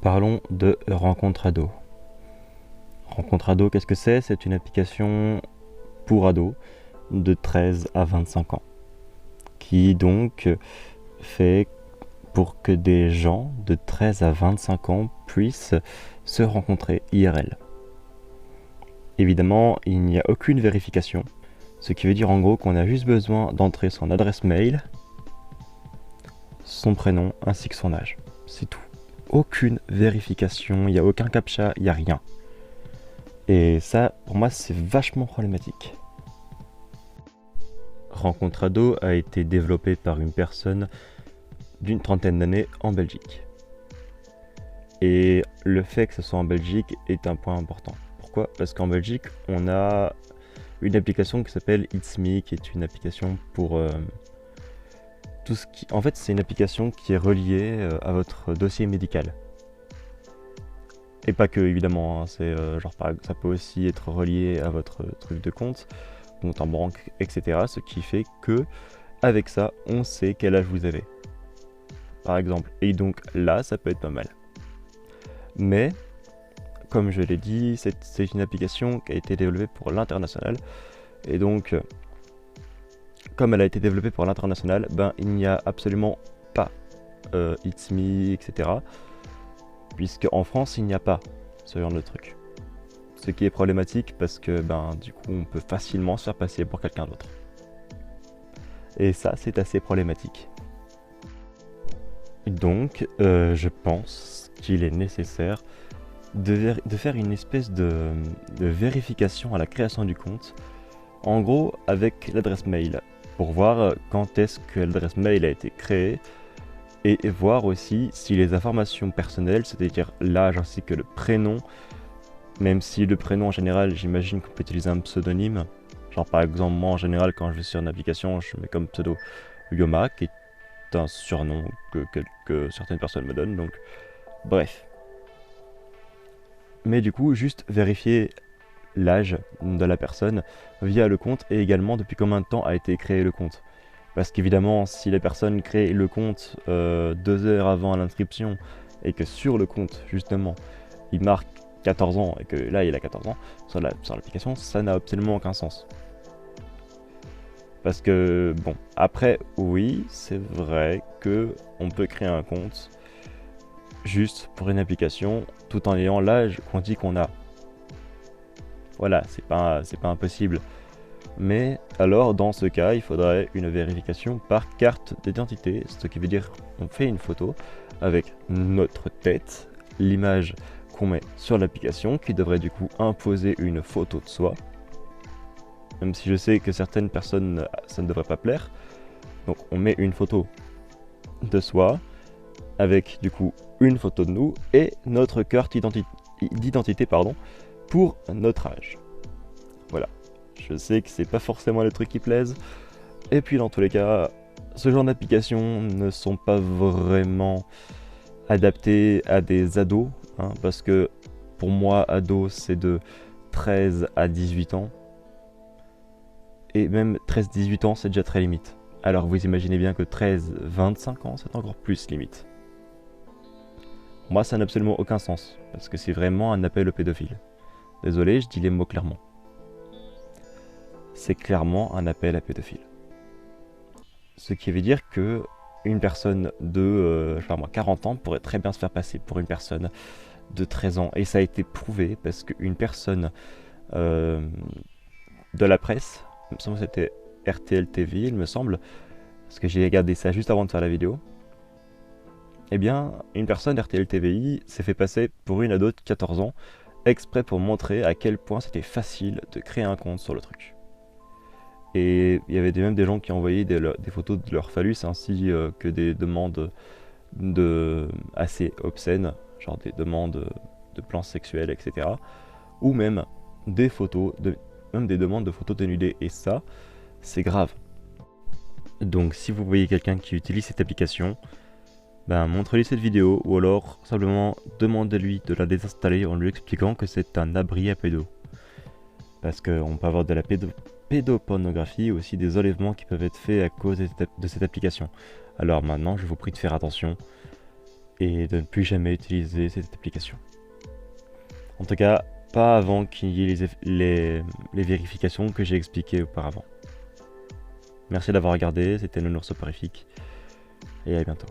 Parlons de Rencontre Ado. Rencontre Ado, qu'est-ce que c'est? C'est une application pour ados de 13 à 25 ans qui donc fait pour que des gens de 13 à 25 ans puissent se rencontrer IRL. Évidemment, il n'y a aucune vérification, ce qui veut dire en gros qu'on a juste besoin d'entrer son adresse mail, son prénom ainsi que son âge. C'est tout. Aucune vérification, il n'y a aucun captcha, il n'y a rien. Et ça, pour moi, c'est vachement problématique. Rencontre Ado a été développé par une personne d'une trentaine d'années en Belgique. Et le fait que ce soit en Belgique est un point important. Pourquoi? Parce qu'en Belgique, on a une application qui s'appelle It's Me, qui est une application pour tout ce qui... En fait, c'est une application qui est reliée à votre dossier médical. Et pas que, évidemment, hein, c'est ça peut aussi être relié à votre truc de compte en banque, etc. Ce qui fait que, avec ça, on sait quel âge vous avez. Par exemple. Et donc là, ça peut être pas mal. Mais, comme je l'ai dit, c'est une application qui a été développée pour l'international. Et donc, comme elle a été développée pour l'international, il n'y a absolument pas It's Me, etc. Puisque en France, il n'y a pas ce genre de truc. Ce qui est problématique parce que du coup, on peut facilement se faire passer pour quelqu'un d'autre. Et ça, c'est assez problématique. Donc, je pense qu'il est nécessaire de faire une espèce de vérification à la création du compte, en gros avec l'adresse mail, pour voir quand est-ce que l'adresse mail a été créée, et voir aussi si les informations personnelles, c'est-à-dire l'âge ainsi que le prénom, même si le prénom en général, j'imagine qu'on peut utiliser un pseudonyme, genre par exemple moi en général quand je vais sur une application, je mets comme pseudo Yoma, qui est un surnom que certaines personnes me donnent, donc bref. Mais du coup, juste vérifier l'âge de la personne via le compte et également depuis combien de temps a été créé le compte. Parce qu'évidemment, si la personne crée le compte 2 heures avant l'inscription et que sur le compte, justement, il marque 14 ans et que là il a 14 ans sur l'application, ça n'a absolument aucun sens. Parce que, bon, après, oui, c'est vrai que on peut créer un compte juste pour une application tout en ayant l'âge qu'on dit qu'on a. Voilà, c'est pas impossible. Mais alors, dans ce cas, il faudrait une vérification par carte d'identité, ce qui veut dire qu'on fait une photo avec notre tête, l'image qu'on met sur l'application, qui devrait du coup imposer une photo de soi. Même si je sais que certaines personnes, ça ne devrait pas plaire. Donc on met une photo de soi, avec du coup une photo de nous et notre carte d'identité pour notre âge. Voilà. Je sais que c'est pas forcément les trucs qui plaisent. Et puis dans tous les cas, ce genre d'applications ne sont pas vraiment adaptées à des ados. Parce que pour moi, ado, c'est de 13 à 18 ans. Et même 13-18 ans, c'est déjà très limite. Alors vous imaginez bien que 13-25 ans, c'est encore plus limite. Moi, ça n'a absolument aucun sens, parce que c'est vraiment un appel au pédophile. Désolé, je dis les mots clairement. C'est clairement un appel à pédophile. Ce qui veut dire que une personne de 40 ans pourrait très bien se faire passer pour une personne de 13 ans. Et ça a été prouvé parce qu'une personne de la presse, il me semble que c'était RTL TV, il me semble, parce que j'ai regardé ça juste avant de faire la vidéo, eh bien, une personne RTL TVI s'est fait passer pour une ado de 14 ans, exprès pour montrer à quel point c'était facile de créer un compte sur le truc. Et il y avait même des gens qui envoyaient des photos de leur phallus ainsi que des demandes assez obscènes, genre des demandes de plans sexuels, etc. Ou même des demandes de photos dénudées. Et ça, c'est grave. Donc si vous voyez quelqu'un qui utilise cette application, montrez-lui cette vidéo ou alors simplement demandez-lui de la désinstaller en lui expliquant que c'est un abri à pédo. Parce qu'on peut avoir de la pédopornographie, aussi des enlèvements qui peuvent être faits à cause de cette application. Alors maintenant, je vous prie de faire attention et de ne plus jamais utiliser cette application. En tout cas, pas avant qu'il y ait les vérifications que j'ai expliquées auparavant. Merci d'avoir regardé, c'était Nounours Soporifique, et à bientôt.